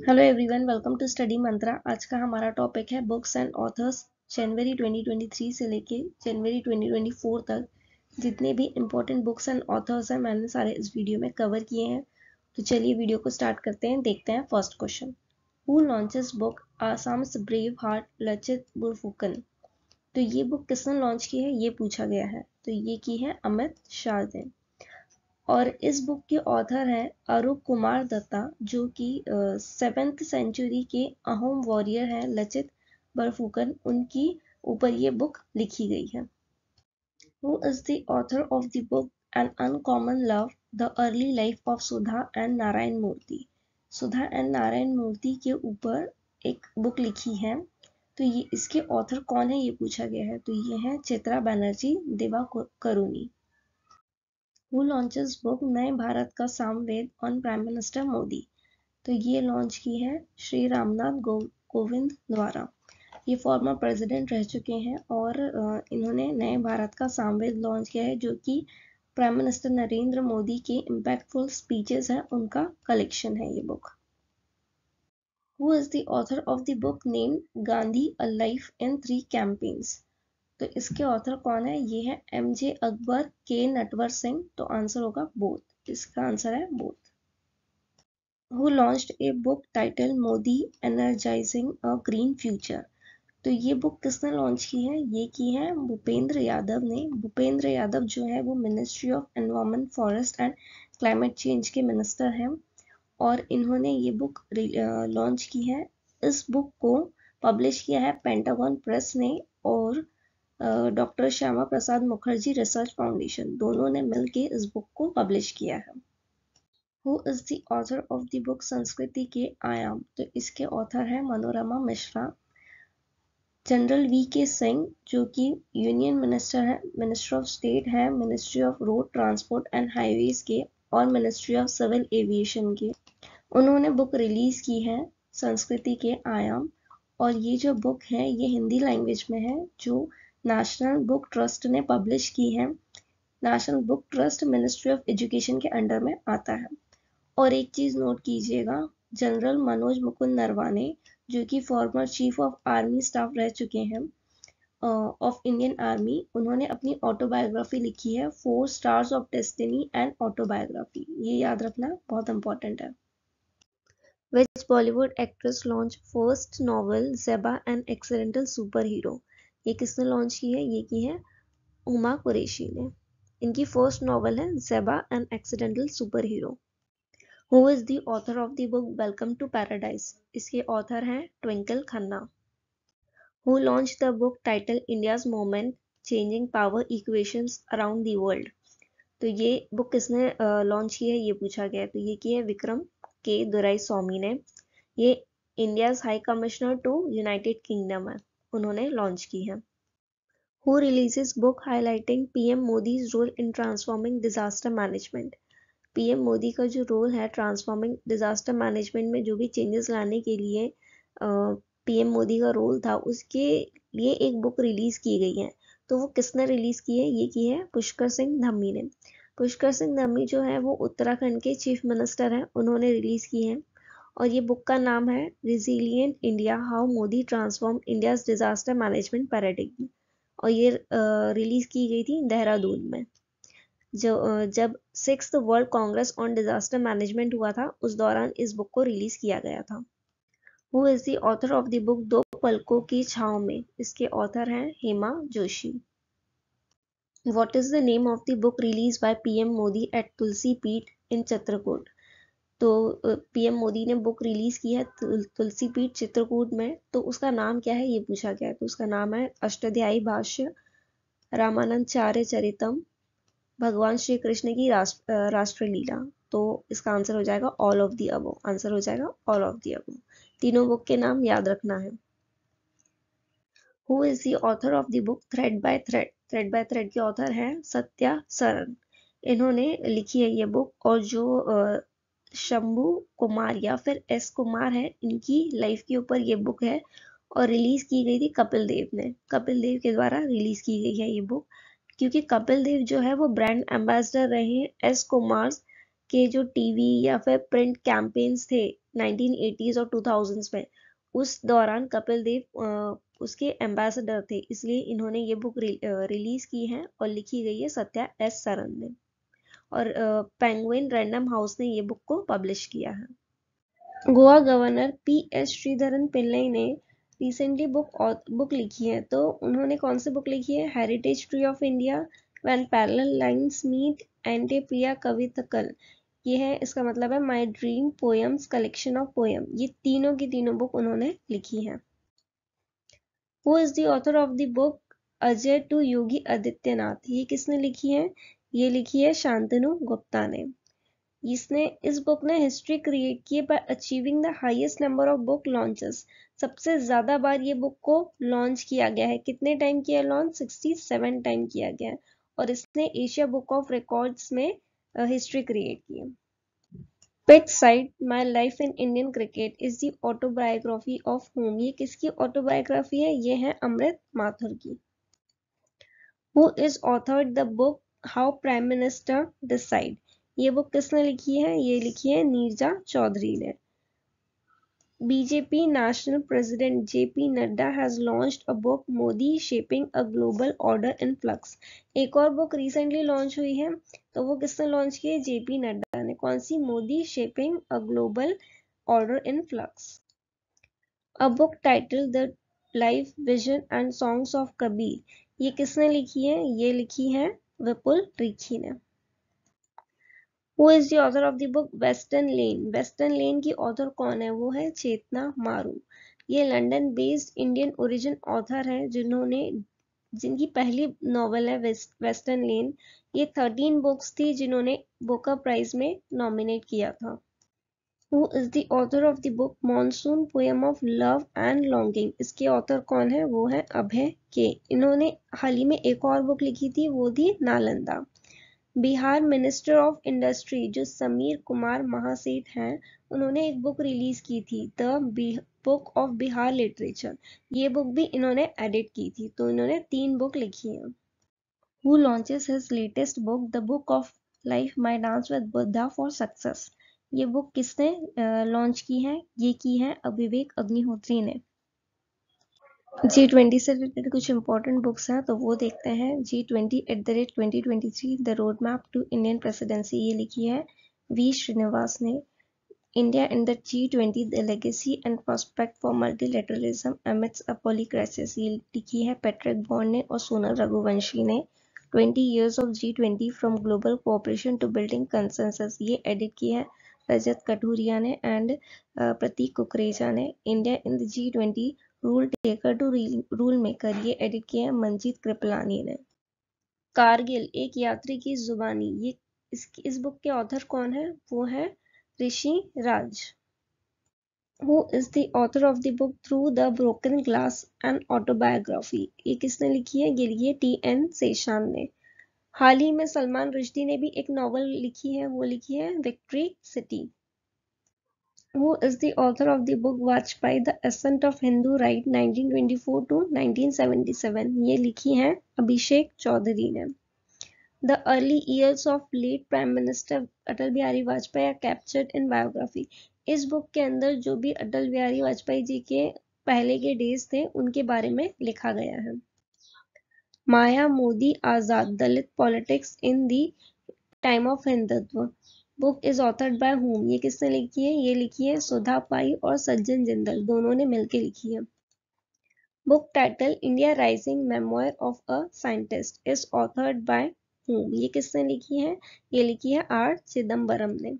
Hello everyone, welcome to study Mantra. आज का हमारा टॉपिक है बुक्स एंड ऑथर्स। जनवरी 2023 से लेके जनवरी 2024 तक जितने भी इम्पोर्टेंट बुक्स एंड ऑथर्स हैं मैंने सारे इस वीडियो में कवर किए हैं। तो चलिए वीडियो को स्टार्ट करते हैं। देखते हैं first question. Who launches book Assam's brave heart Lachit Borphukan. तो ये बुक किसने लॉन्च की है ये पूछा गया है। तो ये की है अमित शाह ने। और इस बुक के ऑथर हैं अरूप कुमार दत्ता, जो कि 7th सेंचुरी के अहोम वॉरियर हैं लचित बरफुकन, उनकी ऊपर ये बुक लिखी गई है। Who is the author of the book an uncommon love the early life of Sudha and Narayana Murthy. Sudha and Narayana Murthy के ऊपर एक बुक लिखी है। तो ये इसके ऑथर कौन है ये पूछा गया है। तो ये है Chitra Banerjee Divakaruni. Who launches book नए भारत का Samaveda on prime minister Modi. तो ये लॉन्च की है श्री रामनाथ कोविंद द्वारा। ये फॉर्मर प्रेसिडेंट रह चुके हैं और इन्होंने नए भारत का सामवेद लॉन्च किया है, जो कि प्राइम मिनिस्टर नरेंद्र मोदी के इम्पैक्टफुल स्पीचेस हैं उनका कलेक्शन है ये book. Who is the author of the book named Gandhi a life in 3 campaigns. तो इसके ऑथर कौन है। ये है एमजे अकबर के नटवर सिंह। तो आंसर होगा बोथ। इसका आंसर है both. Who launched a book title Modi energising a green future. तो ये बुक किसने लॉन्च की है। ये की है भूपेंद्र यादव ने। भूपेंद्र यादव जो है वो ministry of environment forest and climate change के मिनिस्टर हैं और इन्होंने ये बुक लॉन्च की है। इस बुक को पब्लिश किया है पेंटागन प्रेस ने और doctor Shyama Prasad Mukherjee research foundation, दोनों ने मिलकर इस बुक को पब्लिश किया है। Who is the author of the book संस्कृति के आयाम। तो इसके ऑथर है मनोरमा मिश्रा। जनरल वी के सिंह, जो कि यूनियन मिनिस्टर है, मिनिस्टर ऑफ स्टेट है, ministry of road transport and highways के और मिनिस्ट्री ऑफ सिविल एविएशन के, उन्होंने बुक रिलीज की है संस्कृति के आयाम। और ये जो बुक है ये हिंदी लैंग्वेज में है, जो नेशनल बुक ट्रस्ट ने पब्लिश की है। National book trust ministry of education के अंडर में आता है। और एक चीज नोट कीजिएगा, जनरल मनोज मुकुंद नरवाने, जो कि former chief of army staff रह चुके हैं ऑफ इंडियन आर्मी, उन्होंने अपनी ऑटोबायोग्राफी लिखी है 4 stars of destiny and autobiography. ये याद रखना बहुत इंपॉर्टेंट है। Which Bollywood actress launched first novel Zeba an Accidental Superhero? ये किसने लॉन्च की है। ये की है हुमा कुरैशी ने। इनकी फर्स्ट नॉवल है Zeba an Accidental Superhero. Who is the author of the book Welcome to Paradise? इसके ऑथर हैं Twinkle Khanna. Who launched the book titled India's Moment Changing Power Equations Around the World? तो ये बुक किसने launch की है ये पूछा गया है। तो ये की है विक्रम के दुराई स्वामी ने। ये India's high commissioner to United Kingdom है, उन्होंने लॉन्च की है। Who releases book highlighting PM Modi's role in transforming disaster management. PM Modi का जो रोल है ट्रांसफॉर्मिंग डिजास्टर मैनेजमेंट में, जो भी चेंजेस लाने के लिए पीएम मोदी का रोल था, उसके लिए एक बुक रिलीज की गई है। तो वो किसने रिलीज की है। ये की है पुष्कर सिंह धम्मी ने। पुष्कर सिंह धम्मी जो है वो उत्तराखंड के चीफ मिनिस्टर हैं, उन्होंने रिलीज की है। और ये बुक का नाम है resilient India how Modi transform India's disaster management paradigm. और ये रिलीज की गई थी देहरादून में। जब 6th world Congress on disaster management हुआ था, उस दौरान इस बुक को रिलीज किया गया था। Who is the author of the book दो पलकों की छांव में। इसके ऑथर हैं Hema Joshi. What is the name of the book release by PM Modi at Tulsi Peeth in Chitrakoot. तो पीएम मोदी ने बुक रिलीज की है तुलसी पीठ चित्रकूट में, तो उसका नाम क्या है ये पूछा गया है। तो उसका नाम है अष्टाध्यायी भाष्य, रामानंदाचार्य चरितम, भगवान श्री कृष्ण की राष्ट्रलीला। तो इसका आंसर हो जाएगा all of the above. Answer हो जाएगा ऑल ऑफ दी अबव। तीनों बुक के नाम याद रखना है। Who is the author of the book thread by thread. Thread by thread के ऑथर हैं सत्या सरन। इन्होंने लिखी है ये बुक। और जो शंभू कुमार या फिर एस कुमार है, इनकी लाइफ के ऊपर ये बुक है और रिलीज की गई थी कपिल देव ने। कपिल देव के द्वारा रिलीज की गई है ये बुक, क्योंकि कपिल देव जो है वो ब्रांड एम्बेसडर रहे हैं एस कुमार के जो टीवी या फिर प्रिंट कैंपेन्स थे 1980s और 2000s में, उस दौरान कपिल देव उसके एम्बेसडर थे, इसलिए इन्होंने ये बुक रिलीज की है और लिखी गई है सत्या एस सरन ने, और पेंगुइन रैंडम हाउस ने ये बुक को पब्लिश किया है। Goa governor P S Sreedharan Pillai ने रिसेंटली बुक लिखी है, तो उन्होंने कौन सी बुक लिखी है? Heritage tree of India, when parallel lines meet, Ente Priya Kavithakal, ये है, इसका मतलब है my dream poems collection of poem. ये तीनों की तीनों बुक उन्होंने लिखी है। Who is the author of the book Ajay to Yogi Adityanath, ये किसने लिखी है? ये लिखी है शांतनु गुप्ता ने। इसने इस बुक ने हिस्ट्री क्रिएट की bye achieving the highest number of book launches. सबसे ज्यादा बार ये बुक को लॉन्च किया गया है। कितने टाइम किया लॉन्च? 67 टाइम किया गया है, और इसने एशिया बुक ऑफ रिकॉर्ड्स में हिस्ट्री क्रिएट की है। Pitch side my life in Indian cricket is the autobiography of home, ये किसकी ऑटोबायोग्राफी है? ये है अमृत माथुर की। Who is authored the book how prime minister decide, ये बुक किसने लिखी है? ये लिखी है नीरजा चौधरी ने। BJP national president JP Nadda has launched a book Modi shaping a global order in flux. एक और बुक रिसेंटली लॉन्च हुई है, तो वो किसने लॉन्च की है? जेपी नड्डा ने। कौन सी? Modi shaping a global order in flux. A book title the life vision and songs of Kabir, ये किसने लिखी है? ये लिखी है विपुल रिखी ने। Who is the author of the book western lane, western lane की ऑथर कौन है? वो है चेतना मारू। ये London based Indian origin author है, जिनकी पहली नॉवल है वेस्टर्न लेन। ये 13 बुक्स थी जिन्होंने बुकर प्राइज में नॉमिनेट किया था। Who is the author of the book monsoon poem of love and longing, इसके ऑथर कौन है? वो है अभय के। इन्होंने हाल ही में एक और बुक लिखी थी, वो थी Nalanda. Bihar minister of industry जो समीर कुमार महासेठ हैं, उन्होंने एक बुक रिलीज की थी, the book of Bihar literature. ये बुक भी इन्होंने एडिट की थी, तो इन्होंने 3 बुक लिखी हैं। Who launches his latest book the book of life my dance with Buddha for success, ये बुक किसने लॉन्च की है? ये की है अविवेक अग्निहोत्री ने। G20 से रिलेटेड कुछ इंपॉर्टेंट बुक्स हैं, तो वो देखते हैं। G20@2023 the road map to Indian presidency, ये लिखी है वी श्रीनिवास ने। India in the G20 the legacy and prospect for multilateralism amidst a polycrisis, ये लिखी है पैट्रिक बॉर्न ने और सोनल रघुवंशी ने। 20 years of G20 from global cooperation to building consensus, ये एडिट की है रजत कटूरिया ने एंड प्रतीक कुकरेजा ने। India in the G20 rule taker to rule maker, ये एडिट किया है मंजीत कृपलानी ने। कारगिल एक यात्री की जुबानी, ये इस बुक के ऑथर कौन है? वो है ऋषि राज। Who is the author of the book Through the Broken Glass an autobiography, ये किसने लिखी है? ये लिखी है TN शेषान ने। हाल ही में सलमान रुश्दी ने भी एक नॉवल लिखी है, वो लिखी है victory city. Who is the author of the book Vajpayee the ascent of Hindu right 1924 to 1977, ये लिखी है अभिषेक चौधरी ने। The early years of late Prime Minister Atal Bihari Vajpayee are captured in biography, इस बुक के अंदर जो भी अटल बिहारी वाजपेयी जी के पहले के डेज थे उनके बारे में लिखा गया है। Maya Modi Azad Dalit politics in the time of Hindutva, book is authored by home, ये किसने लिखी है? ये लिखी है सुधा पाई और सज्जन जिंदल, दोनों ने मिलकर लिखी है। Book title India rising memoir of a scientist is authored by home, ये किसने लिखी है? ये लिखी है आर चिदम्बरम ने।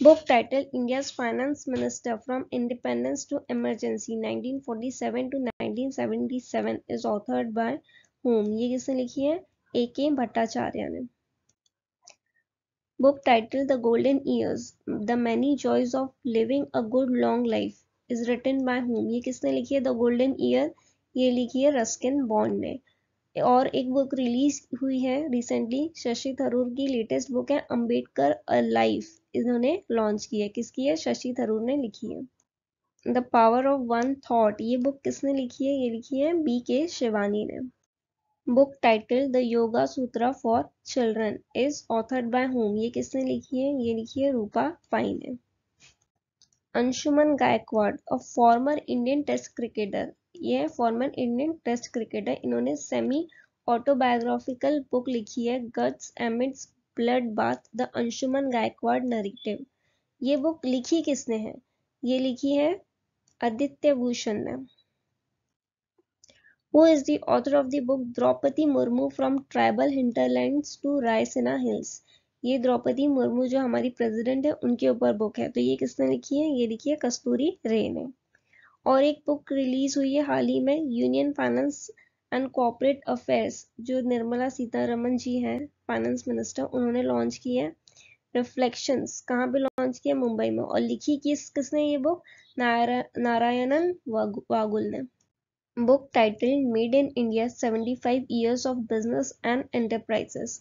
Book title India's finance minister from independence to emergency 1947 to 1977 is authored by home, ये किसने लिखी है? AK भट्टाचार्य ने। Book titled The Golden Years, The Many Joys of Living a Good Long Life is written by whom, ये किसने लिखी है? The Golden Year, ये लिखी है रस्किन बॉन्ड ने। और एक बुक रिलीज हुई है रिसेंटली, शशि थरूर की लेटेस्ट बुक है अंबेडकर अ लाइफ, इन्होंने लॉन्च की है। किसकी है? शशि थरूर ने लिखी है। The power of one thought, ये बुक किसने लिखी है? ये लिखी है BK शिवानी ने। Book title the yoga Sutra for children is authored by home, ये किसने लिखी है? ये लिखी है रूपा पाई ने। Anshuman Gaikwad, a former Indian test cricketer, ये है फॉर्मर इंडियन टेस्ट क्रिकेटर। इन्होंने सेमी ऑटोबायोग्राफिकल बुक लिखी है guts amidst blood bath the Anshuman Gaikwad narrative. ये बुक लिखी किसने है? ये लिखी है आदित्य भूषण ने। Who is the author of the book Draupadi Murmu from tribal hinterlands to Raisina hills? ये द्रौपदी मुर्मू जो हमारी प्रेसिडेंट है उनके ऊपर बुक है, तो ये किसने लिखी है? ये लिखी है कस्तूरी रे ने। और एक बुक रिलीज हुई है हाल ही में, union finance and corporate affairs, जो निर्मला सीतारमन जी हैं फाइनेंस मिनिस्टर, उन्होंने लॉन्च की है। रिफ्लेक्शंस कहाँ पे लॉन्च किया? मुंबई में। और लिखी किसने ये बुक? नारायणन वागुल ने। Book titled Made in India 75 Years of Business and Enterprises,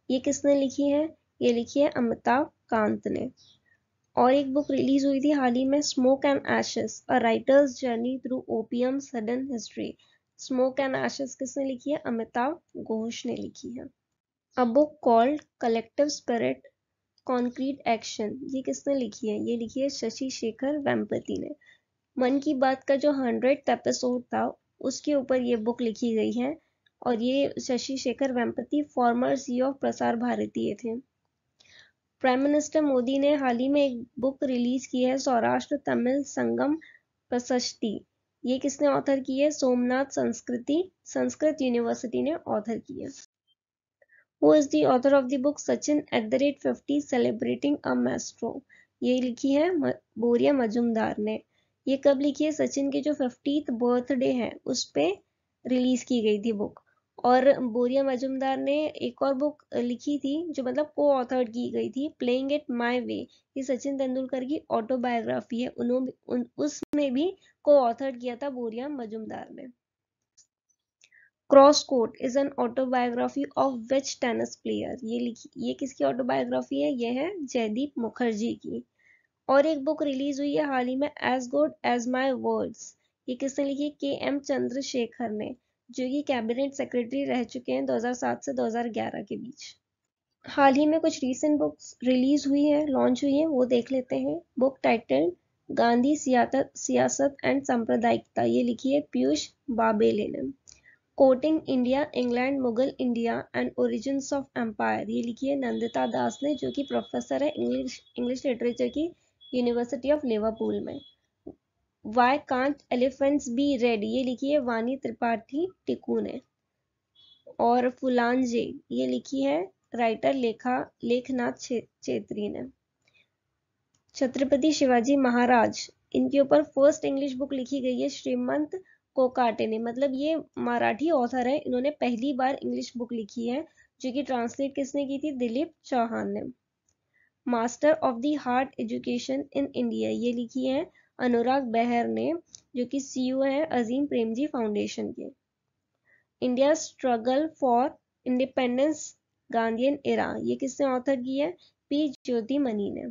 ये किसने लिखी है? ये लिखी है अमिताभ कांत ने। और एक बुक रिलीज हुई थी हाल ही में, smoke and ashes, a writers journey through opium sudden history. Smoke and ashes किसने लिखी है? अमिताभ घोष ने लिखी है। A book called collective spirit concrete action, ये किसने लिखी है? ये लिखी है शशि शेखर वेम्पति ने। मन की बात का जो 100th एपिसोड था उसके ऊपर ये बुक लिखी गई है, और ये Shashi Shekhar Vempati farmer CEO of प्रसार भारतीय थे। प्राइम मिनिस्टर मोदी ने हाल ही में एक बुक रिलीज की है, सौराष्ट्र तमिल संगम प्रशस्ति। ये किसने ऑथर की है? सोमनाथ संस्कृत यूनिवर्सिटी ने ऑथर की है। Who is the author of the book Sachin @50 Celebrating a Maestro? ये लिखी है बोरिया मजुमदार ने। ये कब लिखी है? सचिन के जो 50th बर्थडे है उस पे रिलीज की गई थी बुक। और बोरिया मजुमदार ने एक और बुक लिखी थी जो मतलब को ऑथर्ड की गई थी, प्लेइंग इट माय वे। ये सचिन तेंदुलकर की ऑटोबायोग्राफी है, उसमें भी को ऑथर्ड किया था बोरिया मजुमदार ने। Cross court is an autobiography of which tennis player? ये किसकी ऑटोबायोग्राफी है? ये है जयदीप मुखर्जी की। और एक बुक रिलीज हुई है हाल ही में, as good as my words. ये किसने लिखी है? के एम चंद्रशेखर ने, जो कि कैबिनेट सेक्रेटरी रह चुके हैं 2007 से 2011 के बीच। हाल ही में कुछ रीसेंट बुक्स रिलीज हुई है, लॉन्च हुई है, वो देख लेते हैं। बुक टाइटल गांधी सियासत एंड सांप्रदायिकता, ये लिखी है पीयूष बाबेले ने। Courting India England Mughal India and origins of empire, ये लिखी है नंदिता दास ने, जो कि प्रोफेसर है इंग्लिश लिटरेचर की यूनिवर्सिटी ऑफ लिवरपूल में। Why can't elephants be red, ये लिखी है वानी त्रिपाठी टिकू ने। और फुलांजे, ये लिखी है राइटर लेखनाथ चेत्री ने। छत्रपति शिवाजी महाराज, इनके ऊपर फर्स्ट इंग्लिश बुक लिखी गई है श्रीमंत कोकाटे ने, मतलब ये मराठी ऑथर है, इन्होंने पहली बार इंग्लिश बुक लिखी है, जो कि ट्रांसलेट किसने की थी? दिलीप चौहान ने। Master of the heart education in India, ये लिखी है अनुराग बेहर ने, जो कि सीईओ है अजीम प्रेमजी फाउंडेशन के। India struggle for independence Gandhian era, ये किसने ऑथर की है? पी ज्योति मनी ने।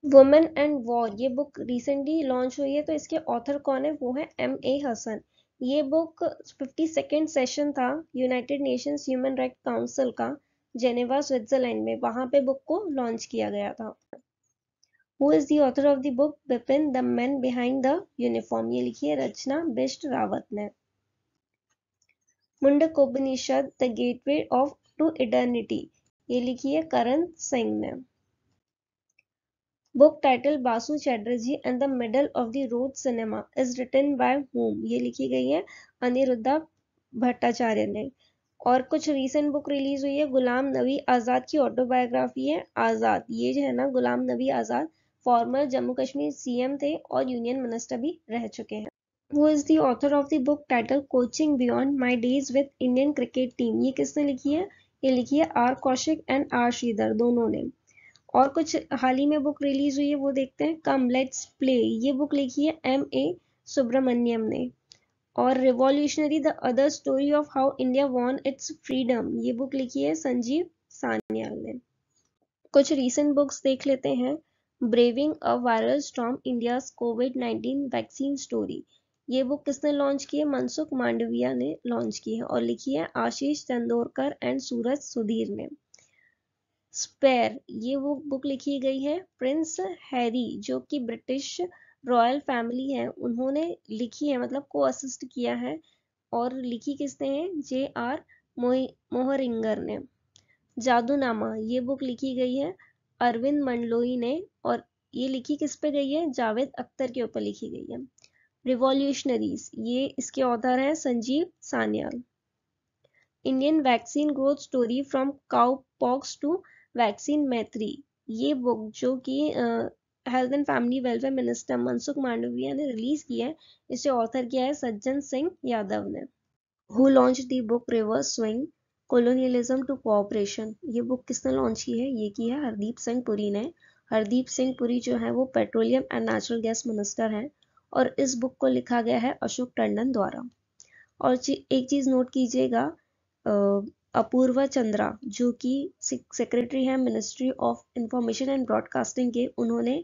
वुमेन एंड वॉर, ये बुक रिसेंटली लॉन्च हुई है, तो इसके ऑथर कौन है? वो है M.A. हसन। ये बुक 52nd सेशन था United Nations human right council का, जेनेवा स्विट्जरलैंड में, वहां पे बुक को लॉन्च किया गया था। Who is the author of the book Bipin the man behind the uniform, ये लिखी है रचना बिष्ट रावत ने। Mundakopanishad the gateway of to eternity, ये लिखी है करण सिंह ने। Book title Basu Chatterjee and the middle of the road cinema is written by whom, ये लिखी गई है अनिरुद्धा भट्टाचार्य ने। और कुछ रीसेंट बुक रिलीज हुई है, गुलाम नबी आजाद की ऑटोबायोग्राफी है आजाद। ये जो है ना, गुलाम नबी आजाद फॉर्मर जम्मू कश्मीर सीएम थे और यूनियन मिनिस्टर भी रह चुके हैं। Who is the author of the book titled Coaching Beyond My Days with Indian Cricket Team, ये किसने लिखी है? ये लिखी है R Kaushik and R Sridhar, दोनों ने। और कुछ हाल ही में बुक रिलीज हुई है, वो देखते हैं। कम लेट्स प्ले, ये बुक लिखी है M.A. सुब्रमण्यम ने। और revolutionary the other story of how India won it's freedom, ये बुक लिखी है संजीव सान्याल ने। कुछ रीसेंट बुक्स देख लेते हैं। Braving a viral storm India's covid vaccine story, ये बुक किसने लॉन्च की है? मनसुख मांडविया ने लॉन्च की है, और लिखी है आशीष चंदोरकर एंड सूरज सुधीर ने। स्पेयर, ये वो बुक लिखी गई है प्रिंस हैरी, जो कि ब्रिटिश रॉयल फैमिली है, उन्होंने लिखी है, मतलब को असिस्ट किया है। और लिखी किसने है? J.R. मोहरिंगर ने। जादूनामा, ये बुक लिखी गई है अरविंद मंडलोई ने, और ये लिखी किस पे गई है? जावेद अख्तर के ऊपर लिखी गई है। रिवॉल्यूशनरीज, ये इसके ऑथर हैं Sanjeev Sanyal. Indian vaccine growth story from cow pox to vaccine Maitri, ये बुक जो कि health and family welfare minister Mansukh Mandaviya ने रिलीज की है, इसे ऑथर किया है सज्जन सिंह यादव ने। Who launch the book reverse swing colonialism to cooperation, ये बुक किसने लॉन्च की है? ये की है हरदीप सिंह पुरी ने। हरदीप सिंह पुरी जो है वो petroleum and natural gas minister हैं, और इस बुक को लिखा गया है अशोक टंडन द्वारा। और एक चीज नोट कीजिएगा, अपूर्वा चंद्रा जो कि सेक्रेटरी है ministry of information and broadcasting के, उन्होंने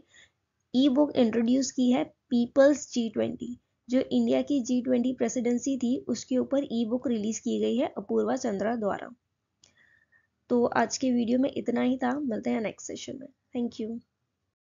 ई बुक इंट्रोड्यूस की है पीपल्स G20, जो इंडिया की G20 प्रेसिडेंसी थी उसके ऊपर ई बुक रिलीज की गई है अपूर्वा चंद्रा द्वारा। तो आज के वीडियो में इतना ही था, मिलते हैं नेक्स्ट सेशन में। Thank you.